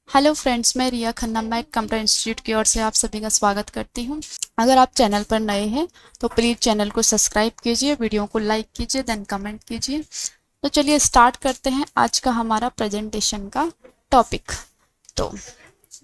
Hello friends, मैं रिया खन्ना, मैं computer institute की ओर से आप सभी का स्वागत करती हूं। अगर आप चैनल पर नए हैं तो प्लीज़ चैनल को सब्सक्राइब कीजिए, वीडियो को लाइक कीजिए, देन कमेंट कीजिए। तो चलिए स्टार्ट करते हैं आज का हमारा प्रेजेंटेशन का टॉपिक। तो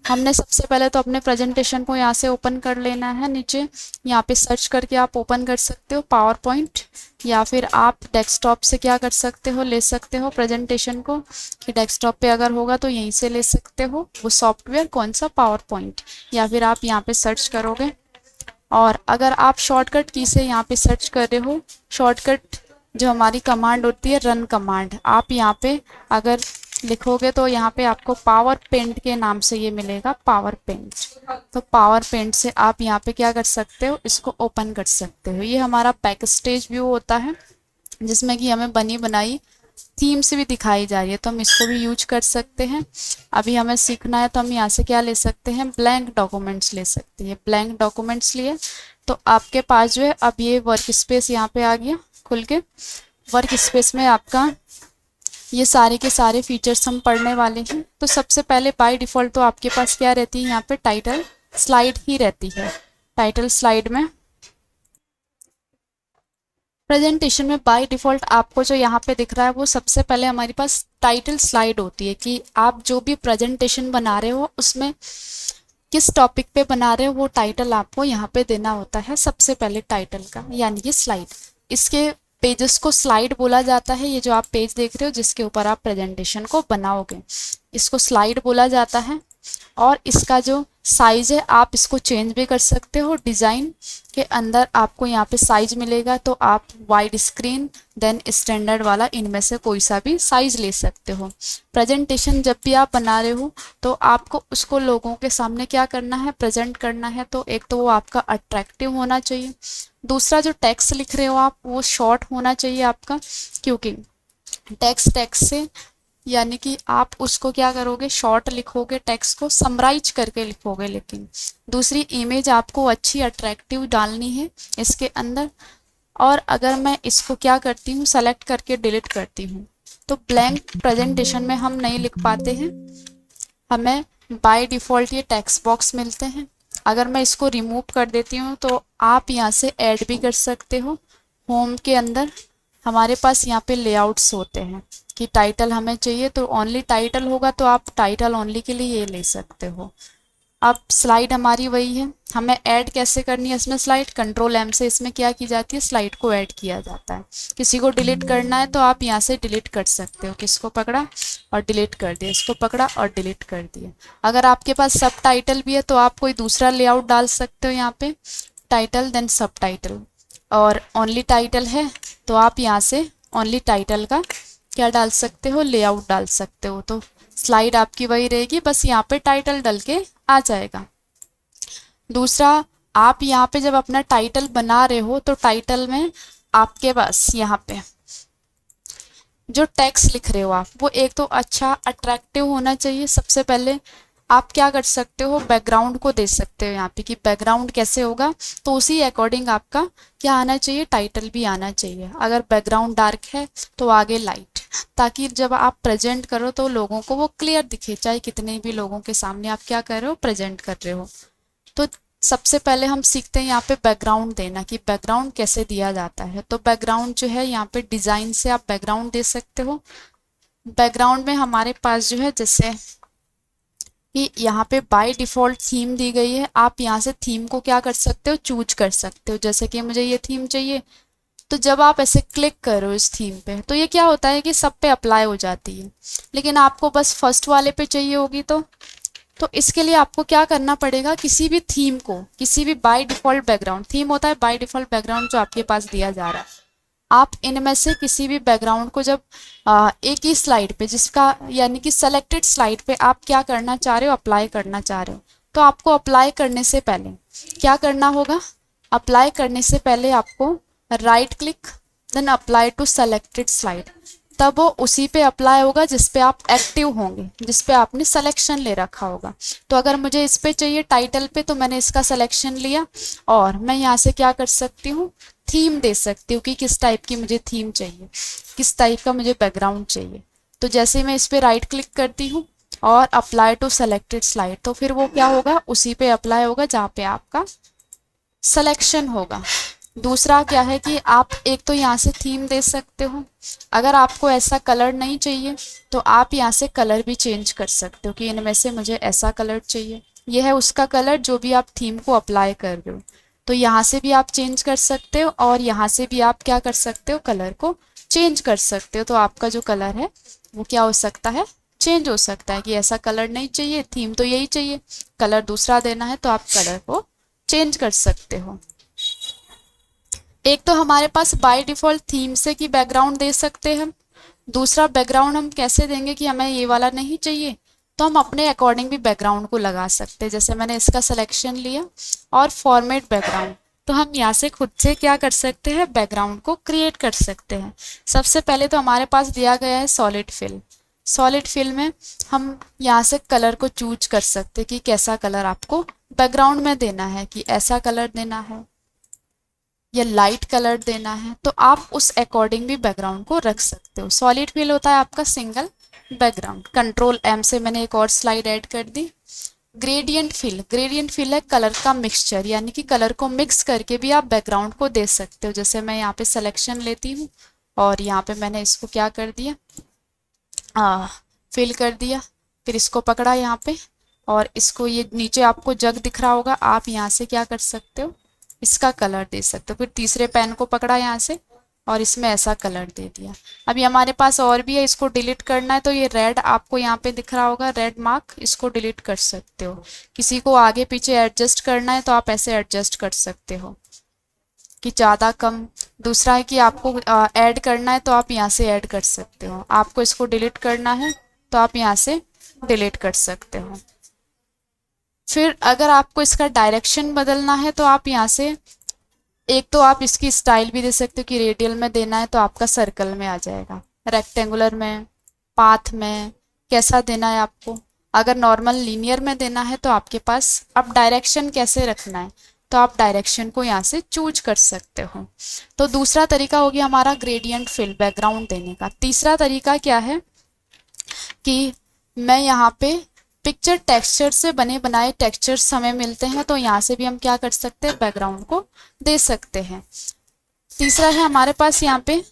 हमने सबसे पहले तो अपने प्रेजेंटेशन को यहाँ से ओपन कर लेना है। नीचे यहाँ पे सर्च करके आप ओपन कर सकते हो पावर पॉइंट, या फिर आप डेस्कटॉप से क्या कर सकते हो, ले सकते हो प्रेजेंटेशन को, कि डेस्कटॉप पे अगर होगा तो यहीं से ले सकते हो वो सॉफ्टवेयर, कौन सा, पावर पॉइंट। या फिर आप यहाँ पे सर्च करोगे, और अगर आप शॉर्टकट की से यहाँ पे सर्च कर रहे हो, शॉर्टकट जो हमारी कमांड होती है रन कमांड, आप यहाँ पे अगर लिखोगे तो यहाँ पे आपको पावर पेंट के नाम से ये मिलेगा, पावर पेंट। तो पावर पेंट से आप यहाँ पे क्या कर सकते हो, इसको ओपन कर सकते हो। ये हमारा बैक स्टेज व्यू होता है जिसमें कि हमें बनी बनाई थीम्स भी दिखाई जा रही है, तो हम इसको भी यूज कर सकते हैं। अभी हमें सीखना है तो हम यहाँ से क्या ले सकते हैं, ब्लैंक डॉक्यूमेंट्स ले सकते हैं। ब्लैंक डॉक्यूमेंट्स लिए तो आपके पास जो है अब ये वर्क स्पेस यहाँ पे आ गया खुल के। वर्क स्पेस में आपका ये सारे के सारे फीचर्स हम पढ़ने वाले हैं। तो सबसे पहले बाय डिफ़ॉल्ट तो आपके पास क्या रहती है, यहाँ पे टाइटल स्लाइड ही रहती है। टाइटल स्लाइड में प्रेजेंटेशन में बाय डिफ़ॉल्ट आपको जो यहाँ पे दिख रहा है वो सबसे पहले हमारे पास टाइटल स्लाइड होती है, कि आप जो भी प्रेजेंटेशन बना रहे हो उसमें किस टॉपिक पे बना रहे हो वो टाइटल आपको यहाँ पे देना होता है सबसे पहले, टाइटल का यानी कि स्लाइड। इसके पेजेस को स्लाइड बोला जाता है। ये जो आप पेज देख रहे हो जिसके ऊपर आप प्रेजेंटेशन को बनाओगे, इसको स्लाइड बोला जाता है। और इसका जो साइज है आप इसको चेंज भी कर सकते हो। डिज़ाइन के अंदर आपको यहाँ पे साइज मिलेगा, तो आप वाइड स्क्रीन देन स्टैंडर्ड वाला इनमें से कोई सा भी साइज ले सकते हो। प्रेजेंटेशन जब भी आप बना रहे हो तो आपको उसको लोगों के सामने क्या करना है, प्रेजेंट करना है। तो एक तो वो आपका अट्रैक्टिव होना चाहिए, दूसरा जो टेक्स्ट लिख रहे हो आप वो शॉर्ट होना चाहिए आपका, क्योंकि टेक्स्ट से यानी कि आप उसको क्या करोगे, शॉर्ट लिखोगे, टेक्स्ट को समराइज करके लिखोगे। लेकिन दूसरी इमेज आपको अच्छी अट्रैक्टिव डालनी है इसके अंदर। और अगर मैं इसको क्या करती हूँ, सेलेक्ट करके डिलीट करती हूँ, तो ब्लैंक प्रेजेंटेशन में हम नहीं लिख पाते हैं, हमें बाय डिफ़ॉल्ट ये टेक्स्ट बॉक्स मिलते हैं। अगर मैं इसको रिमूव कर देती हूँ तो आप यहाँ से ऐड भी कर सकते हो। होम के अंदर हमारे पास यहाँ पे लेआउट्स होते हैं कि टाइटल हमें चाहिए तो ओनली टाइटल होगा, तो आप टाइटल ओनली के लिए ये ले सकते हो। अब स्लाइड हमारी वही है, हमें ऐड कैसे करनी है इसमें स्लाइड, कंट्रोल एम से इसमें क्या की जाती है, स्लाइड को ऐड किया जाता है। किसी को डिलीट करना है तो आप यहाँ से डिलीट कर सकते हो, किसको पकड़ा और डिलीट कर दिया, इसको पकड़ा और डिलीट कर दिया। अगर आपके पास सब टाइटल भी है तो आप कोई दूसरा लेआउट डाल सकते हो यहाँ पे, टाइटल देन सब टाइटल। और ओनली टाइटल है तो आप यहाँ से ओनली टाइटल का क्या डाल सकते हो, लेआउट डाल सकते हो। तो स्लाइड आपकी वही रहेगी, बस यहाँ पे टाइटल डल के आ जाएगा। दूसरा, आप यहाँ पे जब अपना टाइटल बना रहे हो तो टाइटल में आपके पास यहाँ पे जो टेक्स्ट लिख रहे हो आप वो एक तो अच्छा अट्रैक्टिव होना चाहिए। सबसे पहले आप क्या कर सकते हो, बैकग्राउंड को दे सकते हो यहाँ पे, कि बैकग्राउंड कैसे होगा, तो उसी अकॉर्डिंग आपका क्या आना चाहिए, टाइटल भी आना चाहिए। अगर बैकग्राउंड डार्क है तो आगे लाइट, ताकि जब आप प्रेजेंट करो तो लोगों को वो क्लियर दिखे, चाहे कितने भी लोगों के सामने आप क्या कर रहे हो, प्रेजेंट कर रहे हो। तो सबसे पहले हम सीखते हैं यहाँ पे बैकग्राउंड देना, कि बैकग्राउंड कैसे दिया जाता है। तो बैकग्राउंड जो है यहाँ पे डिज़ाइन से आप बैकग्राउंड दे सकते हो। बैकग्राउंड में हमारे पास जो है जैसे कि यहाँ पे बाय डिफ़ॉल्ट थीम दी गई है, आप यहाँ से थीम को क्या कर सकते हो, चूज कर सकते हो। जैसे कि मुझे ये थीम चाहिए, तो जब आप ऐसे क्लिक करो इस थीम पे तो ये क्या होता है कि सब पे अप्लाई हो जाती है। लेकिन आपको बस फर्स्ट वाले पे चाहिए होगी तो इसके लिए आपको क्या करना पड़ेगा, किसी भी थीम को, किसी भी बाय डिफ़ॉल्ट बैकग्राउंड, थीम होता है बाय डिफ़ॉल्ट बैकग्राउंड जो आपके पास दिया जा रहा है, आप इनमें से किसी भी बैकग्राउंड को जब एक ही स्लाइड पे, जिसका यानी कि सेलेक्टेड स्लाइड पे आप क्या करना चाह रहे हो, अप्लाई करना चाह रहे हो, तो आपको अप्लाई करने से पहले क्या करना होगा, अप्लाई करने से पहले आपको right click then apply to selected slide, तब वो उसी पे अप्लाई होगा जिस पे आप एक्टिव होंगे, जिस पे आपने सिलेक्शन ले रखा होगा। तो अगर मुझे इस पे चाहिए टाइटल पे तो मैंने इसका सिलेक्शन लिया, और मैं यहाँ से क्या कर सकती हूँ, थीम दे सकती हूँ कि किस टाइप की मुझे थीम चाहिए, किस टाइप का मुझे बैकग्राउंड चाहिए। तो जैसे मैं इस पे राइट क्लिक करती हूँ और अप्लाई टू सेलेक्टेड स्लाइड, तो फिर वो क्या होगा, उसी पे अप्लाई होगा जहाँ पे आपका सिलेक्शन होगा। दूसरा क्या है कि आप एक तो यहाँ से थीम दे सकते हो, अगर आपको ऐसा कलर नहीं चाहिए तो आप यहाँ से कलर भी चेंज कर सकते हो कि इनमें से मुझे ऐसा कलर चाहिए, यह है उसका कलर जो भी आप थीम को अप्लाई कर रहे हो। तो यहाँ से भी आप चेंज कर सकते हो और यहाँ से भी आप क्या कर सकते हो, कलर को चेंज कर सकते हो। तो आपका जो कलर है वो क्या हो सकता है, चेंज हो सकता है कि ऐसा कलर नहीं चाहिए, थीम तो यही चाहिए, कलर दूसरा देना है तो आप कलर को चेंज कर सकते हो। एक तो हमारे पास बाय डिफॉल्ट थीम से की बैकग्राउंड दे सकते हैं हम। दूसरा बैकग्राउंड हम कैसे देंगे कि हमें ये वाला नहीं चाहिए, तो हम अपने अकॉर्डिंग भी बैकग्राउंड को लगा सकते हैं। जैसे मैंने इसका सिलेक्शन लिया और फॉर्मेट बैकग्राउंड, तो हम यहाँ से खुद से क्या कर सकते हैं, बैकग्राउंड को क्रिएट कर सकते हैं। सबसे पहले तो हमारे पास दिया गया है सॉलिड फिल। सॉलिड फिल में हम यहाँ से कलर को चूज कर सकते हैं कि कैसा कलर आपको बैकग्राउंड में देना है, कि ऐसा कलर देना है या लाइट कलर देना है, तो आप उस अकॉर्डिंग भी बैकग्राउंड को रख सकते हो। सॉलिड फिल होता है आपका सिंगल बैकग्राउंड। कंट्रोल एम से मैंने एक और स्लाइड ऐड कर दी। ग्रेडियंट फिल, ग्रेडियंट फिल है कलर का मिक्सचर, यानी कि कलर को मिक्स करके भी आप बैकग्राउंड को दे सकते हो। जैसे मैं यहाँ पे सिलेक्शन लेती हूँ और यहाँ पे मैंने इसको क्या कर दिया, फिल कर दिया, फिर इसको पकड़ा यहाँ पे और इसको, ये नीचे आपको जग दिख रहा होगा, आप यहाँ से क्या कर सकते हो, इसका कलर दे सकते हो। फिर तीसरे पेन को पकड़ा यहाँ से और इसमें ऐसा कलर दे दिया। अभी हमारे पास और भी है, इसको डिलीट करना है तो ये रेड आपको यहाँ पे दिख रहा होगा, रेड मार्क, इसको डिलीट कर सकते हो। किसी को आगे पीछे एडजस्ट करना है तो आप ऐसे एडजस्ट कर सकते हो कि ज़्यादा कम। दूसरा है कि आपको ऐड करना है तो आप यहाँ से ऐड कर सकते हो, आपको इसको डिलीट करना है तो आप यहाँ से डिलीट कर सकते हो। फिर अगर आपको इसका डायरेक्शन बदलना है तो आप यहाँ से, एक तो आप इसकी स्टाइल भी दे सकते हो कि रेडियल में देना है तो आपका सर्कल में आ जाएगा, रेक्टेंगुलर में, पाथ में, कैसा देना है आपको। अगर नॉर्मल लीनियर में देना है तो आपके पास, अब डायरेक्शन कैसे रखना है तो आप डायरेक्शन को यहाँ से चूज कर सकते हो। तो दूसरा तरीका हो गया हमारा ग्रेडियंट फिल, बैकग्राउंड देने का। तीसरा तरीका क्या है कि मैं यहाँ पे पिक्चर टेक्सचर से बने बनाए टेक्सचर्स हमें मिलते हैं, तो यहाँ से भी हम क्या कर सकते हैं, बैकग्राउंड को दे सकते हैं। तीसरा है हमारे पास यहाँ पे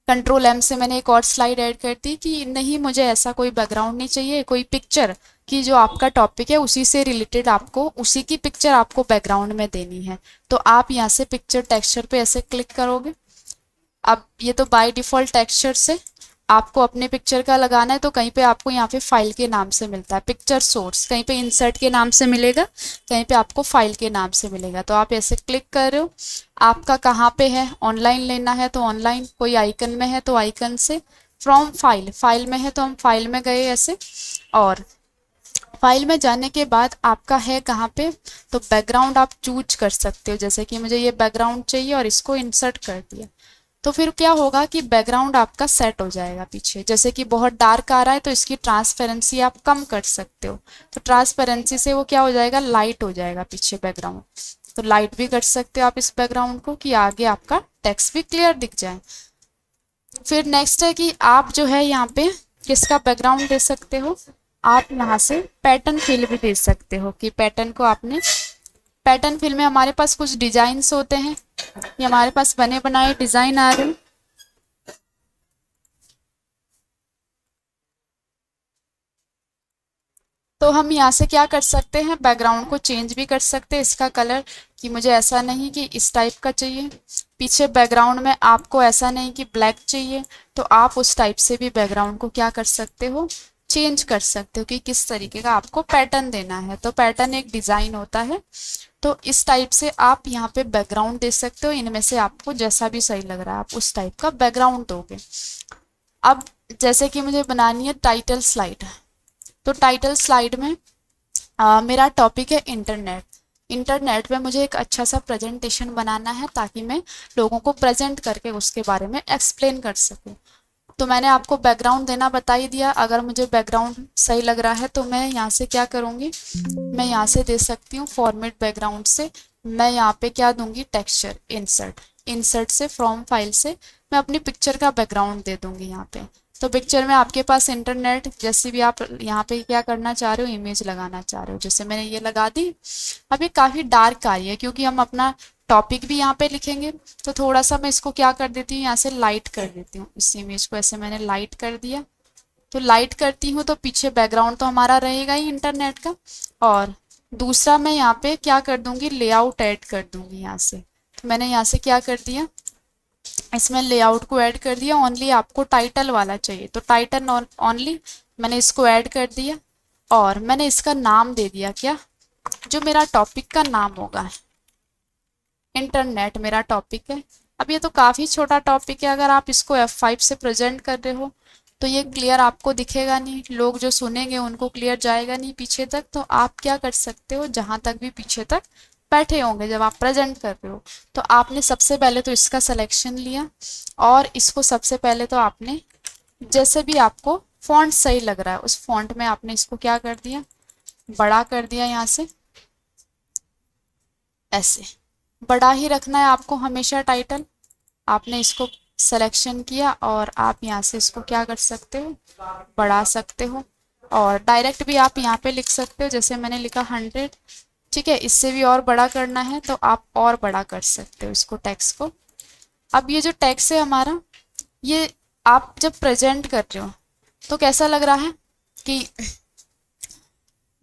कंट्रोल एम से मैंने एक और स्लाइड ऐड कर दी कि नहीं, मुझे ऐसा कोई बैकग्राउंड नहीं चाहिए, कोई पिक्चर की जो आपका टॉपिक है उसी से रिलेटेड आपको, उसी की पिक्चर आपको बैकग्राउंड में देनी है। तो आप यहाँ से पिक्चर टेक्सचर पे ऐसे क्लिक करोगे। अब ये तो बाय डिफॉल्ट टेक्सचर से आपको अपने पिक्चर का लगाना है तो कहीं पे आपको यहाँ पे फाइल के नाम से मिलता है, पिक्चर सोर्स, कहीं पे इंसर्ट के नाम से मिलेगा, कहीं पे आपको फाइल के नाम से मिलेगा। तो आप ऐसे क्लिक कर रहे हो, आपका कहाँ पे है, ऑनलाइन लेना है तो ऑनलाइन, कोई आइकन में है तो आइकन से, फ्रॉम फाइल, फाइल में है तो हम फाइल में गए ऐसे, और फाइल में जाने के बाद आपका है कहाँ पे, तो बैकग्राउंड आप चूज कर सकते हो। जैसे कि मुझे ये बैकग्राउंड चाहिए और इसको इंसर्ट कर दिया, तो फिर क्या होगा कि बैकग्राउंड आपका सेट हो जाएगा पीछे। जैसे कि बहुत डार्क आ रहा है तो इसकी ट्रांसपेरेंसी आप कम कर सकते हो, तो ट्रांसपेरेंसी से वो क्या हो जाएगा, लाइट हो जाएगा पीछे बैकग्राउंड। तो लाइट भी कर सकते हो आप इस बैकग्राउंड को कि आगे आपका टेक्स्ट भी क्लियर दिख जाए। फिर नेक्स्ट है कि आप जो है यहाँ पे किसका बैकग्राउंड दे सकते हो, आप यहाँ से पैटर्न फिल भी दे सकते हो कि पैटर्न को आपने, पैटर्न फिल में हमारे पास कुछ डिजाइन्स होते हैं, ये हमारे पास बने बनाए डिजाइन आ रहे हैं। तो हम यहाँ से क्या कर सकते हैं, बैकग्राउंड को चेंज भी कर सकते हैं, इसका कलर कि मुझे ऐसा नहीं कि इस टाइप का चाहिए, पीछे बैकग्राउंड में आपको ऐसा नहीं कि ब्लैक चाहिए, तो आप उस टाइप से भी बैकग्राउंड को क्या कर सकते हो, चेंज कर सकते हो कि किस तरीके का आपको पैटर्न देना है। तो पैटर्न एक डिज़ाइन होता है, तो इस टाइप से आप यहाँ पे बैकग्राउंड दे सकते हो। इनमें से आपको जैसा भी सही लग रहा है आप उस टाइप का बैकग्राउंड दोगे। अब जैसे कि मुझे बनानी है टाइटल स्लाइड, तो टाइटल स्लाइड में मेरा टॉपिक है इंटरनेट। इंटरनेट में मुझे एक अच्छा सा प्रेजेंटेशन बनाना है ताकि मैं लोगों को प्रेजेंट करके उसके बारे में एक्सप्लेन कर सकूं। तो मैंने आपको बैकग्राउंड देना बता ही दिया। अगर मुझे बैकग्राउंड सही लग रहा है तो मैं यहाँ से क्या करूँगी, मैं यहाँ से दे सकती हूँ फॉर्मेट बैकग्राउंड से, मैं यहाँ पे क्या दूंगी, टेक्सचर, इंसर्ट, इंसर्ट से फ्रॉम फाइल से मैं अपनी पिक्चर का बैकग्राउंड दे दूंगी यहाँ पे। तो पिक्चर में आपके पास इंटरनेट, जैसे भी आप यहाँ पे क्या करना चाह रहे हो, इमेज लगाना चाह रहे हो, जैसे मैंने ये लगा दी। अब ये काफ़ी डार्क आ रही है क्योंकि हम अपना टॉपिक भी यहाँ पे लिखेंगे, तो थोड़ा सा मैं इसको क्या कर देती हूँ, यहाँ से लाइट कर देती हूँ। इस इमेज को ऐसे मैंने लाइट कर दिया। तो लाइट करती हूँ तो पीछे बैकग्राउंड तो हमारा रहेगा ही इंटरनेट का। और दूसरा मैं यहाँ पे क्या कर दूंगी, लेआउट ऐड कर दूंगी यहाँ से। तो मैंने यहाँ से क्या कर दिया, इसमें लेआउट को ऐड कर दिया। ओनली आपको टाइटल वाला चाहिए तो टाइटल ओनली मैंने इसको ऐड कर दिया। और मैंने इसका नाम दे दिया क्या, जो मेरा टॉपिक का नाम होगा, इंटरनेट मेरा टॉपिक है। अब ये तो काफ़ी छोटा टॉपिक है, अगर आप इसको F5 से प्रेजेंट कर रहे हो तो ये क्लियर आपको दिखेगा नहीं, लोग जो सुनेंगे उनको क्लियर जाएगा नहीं पीछे तक। तो आप क्या कर सकते हो, जहाँ तक भी पीछे तक बैठे होंगे जब आप प्रेजेंट कर रहे हो, तो आपने सबसे पहले तो इसका सिलेक्शन लिया और इसको सबसे पहले तो आपने जैसे भी आपको फॉन्ट सही लग रहा है उस फॉन्ट में आपने इसको क्या कर दिया, बड़ा कर दिया। यहाँ से ऐसे बड़ा ही रखना है आपको हमेशा टाइटल। आपने इसको सिलेक्शन किया और आप यहाँ से इसको क्या कर सकते हो, बढ़ा सकते हो। और डायरेक्ट भी आप यहाँ पे लिख सकते हो, जैसे मैंने लिखा 100। ठीक है, इससे भी और बड़ा करना है तो आप और बड़ा कर सकते हो इसको, टेक्स्ट को। अब ये जो टेक्स्ट है हमारा, ये आप जब प्रेजेंट कर रहे हो तो कैसा लग रहा है कि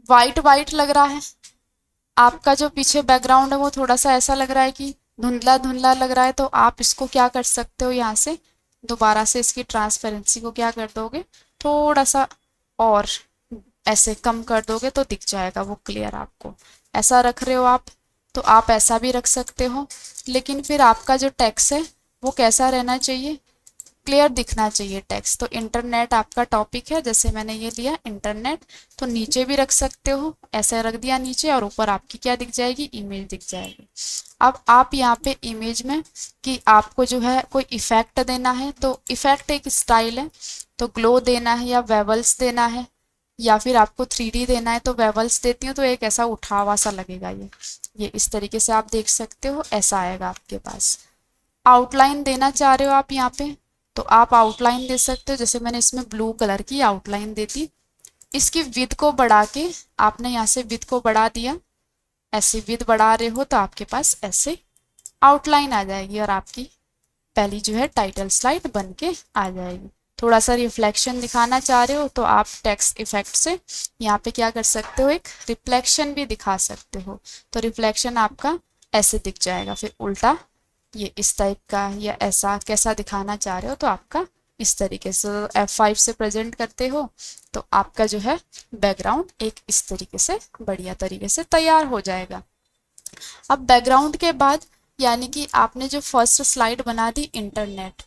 वाइट वाइट लग रहा है। आपका जो पीछे बैकग्राउंड है वो थोड़ा सा ऐसा लग रहा है कि धुंधला धुंधला लग रहा है। तो आप इसको क्या कर सकते हो, यहाँ से दोबारा से इसकी ट्रांसपेरेंसी को क्या कर दोगे, थोड़ा सा और ऐसे कम कर दोगे तो दिख जाएगा वो क्लियर आपको। ऐसा रख रहे हो आप तो आप ऐसा भी रख सकते हो, लेकिन फिर आपका जो टेक्स्ट है वो कैसा रहना चाहिए, क्लियर दिखना चाहिए टेक्स्ट। तो इंटरनेट आपका टॉपिक है, जैसे मैंने ये लिया इंटरनेट, तो नीचे भी रख सकते हो, ऐसे रख दिया नीचे और ऊपर आपकी क्या दिख जाएगी, इमेज दिख जाएगी। अब आप यहाँ पे इमेज में कि आपको जो है कोई इफेक्ट देना है, तो इफेक्ट एक स्टाइल है, तो ग्लो देना है या वेवल्स देना है या फिर आपको 3D देना है। तो वेवल्स देती हूँ तो एक ऐसा उठावा सा लगेगा, ये इस तरीके से आप देख सकते हो, ऐसा आएगा आपके पास। आउटलाइन देना चाह रहे हो आप यहाँ पे तो आप आउटलाइन दे सकते हो, जैसे मैंने इसमें ब्लू कलर की आउटलाइन दे दी। इसकी विड्थ को बढ़ा के आपने यहाँ से विड्थ को बढ़ा दिया, ऐसे विड्थ बढ़ा रहे हो तो आपके पास ऐसे आउटलाइन आ जाएगी और आपकी पहली जो है टाइटल स्लाइड बन के आ जाएगी। थोड़ा सा रिफ्लेक्शन दिखाना चाह रहे हो तो आप टेक्स्ट इफेक्ट से यहाँ पे क्या कर सकते हो, एक रिफ्लेक्शन भी दिखा सकते हो। तो रिफ्लेक्शन आपका ऐसे दिख जाएगा, फिर उल्टा ये इस टाइप का या ऐसा कैसा दिखाना चाह रहे हो तो आपका इस तरीके से F5 से प्रेजेंट करते हो तो आपका जो है बैकग्राउंड एक इस तरीके से बढ़िया तरीके से तैयार हो जाएगा। अब बैकग्राउंड के बाद यानी कि आपने जो फर्स्ट स्लाइड बना दी इंटरनेट,